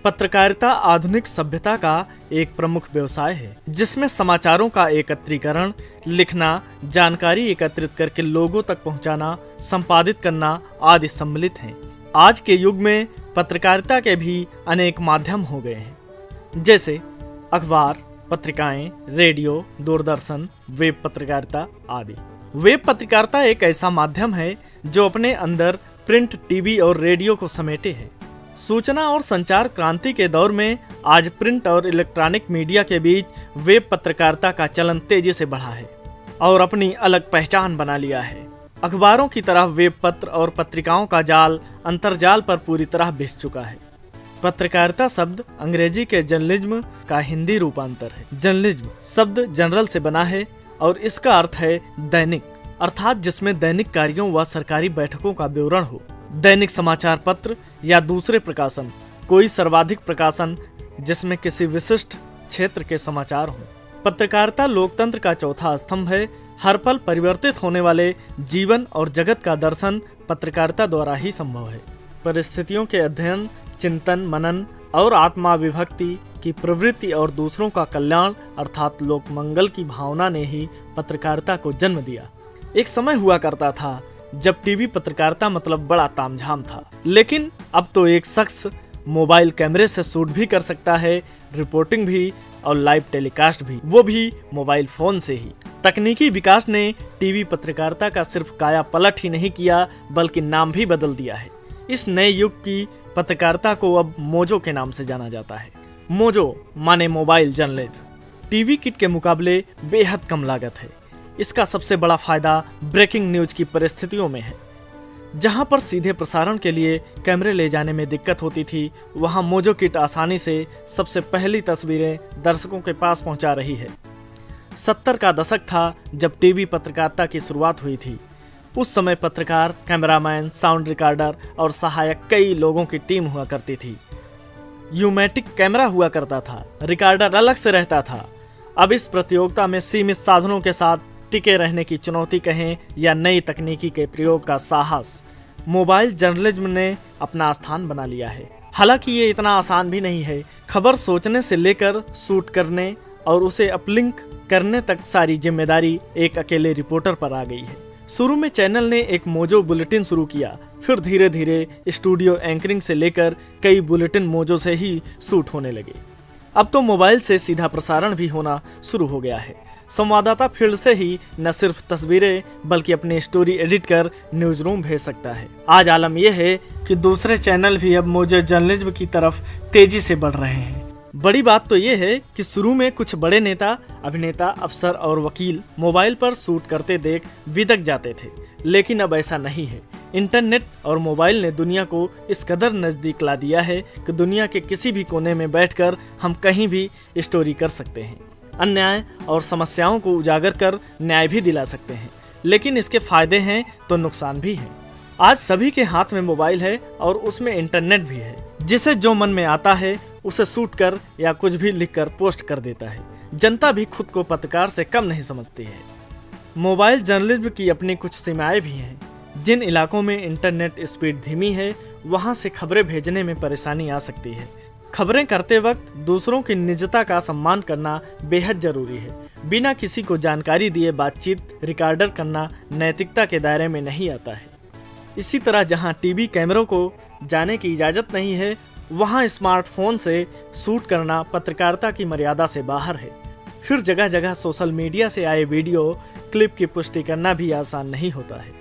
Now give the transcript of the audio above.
पत्रकारिता आधुनिक सभ्यता का एक प्रमुख व्यवसाय है, जिसमें समाचारों का एकत्रीकरण, लिखना, जानकारी एकत्रित करके लोगों तक पहुंचाना, संपादित करना आदि सम्मिलित हैं। आज के युग में पत्रकारिता के भी अनेक माध्यम हो गए हैं, जैसे अखबार, पत्रिकाएं, रेडियो, दूरदर्शन, वेब पत्रकारिता आदि। वेब पत्रकारिता एक ऐसा माध्यम है जो अपने अंदर प्रिंट, टीवी और रेडियो को समेटे है। सूचना और संचार क्रांति के दौर में आज प्रिंट और इलेक्ट्रॉनिक मीडिया के बीच वेब पत्रकारिता का चलन तेजी से बढ़ा है और अपनी अलग पहचान बना लिया है। अखबारों की तरह वेब पत्र और पत्रिकाओं का जाल अंतर्जाल पर पूरी तरह बिछ चुका है। पत्रकारिता शब्द अंग्रेजी के जर्नलिज्म का हिंदी रूपांतर है। जर्नलिज्म शब्द जनरल से बना है और इसका अर्थ है दैनिक, अर्थात जिसमें दैनिक कार्यों व सरकारी बैठकों का विवरण हो। दैनिक समाचार पत्र या दूसरे प्रकाशन, कोई सर्वाधिक प्रकाशन जिसमें किसी विशिष्ट क्षेत्र के समाचार हों। पत्रकारिता लोकतंत्र का चौथा स्तंभ है। हर पल परिवर्तित होने वाले जीवन और जगत का दर्शन पत्रकारिता द्वारा ही संभव है। परिस्थितियों के अध्ययन, चिंतन, मनन और आत्मा विभक्ति की प्रवृत्ति और दूसरों का कल्याण अर्थात लोक मंगल की भावना ने ही पत्रकारिता को जन्म दिया। एक समय हुआ करता था जब टीवी पत्रकारिता मतलब बड़ा तामझाम था, लेकिन अब तो एक शख्स मोबाइल कैमरे से शूट भी कर सकता है, रिपोर्टिंग भी और लाइव टेलीकास्ट भी, वो भी मोबाइल फोन से ही। तकनीकी विकास ने टीवी पत्रकारिता का सिर्फ काया पलट ही नहीं किया बल्कि नाम भी बदल दिया है। इस नए युग की पत्रकारिता को अब मोजो के नाम से जाना जाता है। मोजो माने मोबाइल जर्नलिज्म। टीवी किट के मुकाबले बेहद कम लागत है। इसका सबसे बड़ा फायदा ब्रेकिंग न्यूज की परिस्थितियों में है। जहां पर सीधे प्रसारण के लिए कैमरे ले जाने में दिक्कत होती थी, वहां मोजो किट आसानी से सबसे पहली तस्वीरें दर्शकों के पास पहुंचा रही है। 70 का दशक था जब टीवी पत्रकारिता की शुरुआत हुई थी। उस समय पत्रकार, कैमरामैन, साउंड रिकॉर्डर और सहायक कई लोगों की टीम हुआ करती थी। यूमेटिक कैमरा हुआ करता था, रिकॉर्डर अलग से रहता था। अब इस प्रतियोगिता में सीमित साधनों के साथ टिके रहने की चुनौती कहें या नई तकनीकी के प्रयोग का साहस, मोबाइल जर्नलिज्म ने अपना स्थान बना लिया है। हालांकि ये इतना आसान भी नहीं है। खबर सोचने से लेकर शूट करने और उसे अपलिंक करने तक सारी जिम्मेदारी एक अकेले रिपोर्टर पर आ गई है। शुरू में चैनल ने एक मोजो बुलेटिन शुरू किया, फिर धीरे धीरे स्टूडियो एंकरिंग से लेकर कई बुलेटिन मोजो से ही शूट होने लगे। अब तो मोबाइल से सीधा प्रसारण भी होना शुरू हो गया है। संवाददाता फील्ड से ही न सिर्फ तस्वीरें बल्कि अपनी स्टोरी एडिट कर न्यूज रूम भेज सकता है। आज आलम यह है कि दूसरे चैनल भी अब मोजो जर्नलिज्म की तरफ तेजी से बढ़ रहे हैं। बड़ी बात तो ये है कि शुरू में कुछ बड़े नेता, अभिनेता, अफसर और वकील मोबाइल पर शूट करते देख बिदक जाते थे, लेकिन अब ऐसा नहीं है। इंटरनेट और मोबाइल ने दुनिया को इस कदर नजदीक ला दिया है कि दुनिया के किसी भी कोने में बैठकर हम कहीं भी स्टोरी कर सकते हैं, अन्याय और समस्याओं को उजागर कर न्याय भी दिला सकते हैं। लेकिन इसके फायदे हैं तो नुकसान भी हैं। आज सभी के हाथ में मोबाइल है और उसमें इंटरनेट भी है, जिसे जो मन में आता है उसे शूट कर या कुछ भी लिखकर पोस्ट कर देता है। जनता भी खुद को पत्रकार से कम नहीं समझती है। मोबाइल जर्नलिज्म की अपनी कुछ सीमाएं भी हैं। जिन इलाकों में इंटरनेट स्पीड धीमी है, वहां से खबरें भेजने में परेशानी आ सकती है। खबरें करते वक्त दूसरों की निजता का सम्मान करना बेहद जरूरी है। बिना किसी को जानकारी दिए बातचीत रिकॉर्डर करना नैतिकता के दायरे में नहीं आता है। इसी तरह जहां टीवी कैमरों को जाने की इजाजत नहीं है, वहां स्मार्टफोन से शूट करना पत्रकारिता की मर्यादा से बाहर है। फिर जगह जगह सोशल मीडिया से आए वीडियो क्लिप की पुष्टि करना भी आसान नहीं होता है।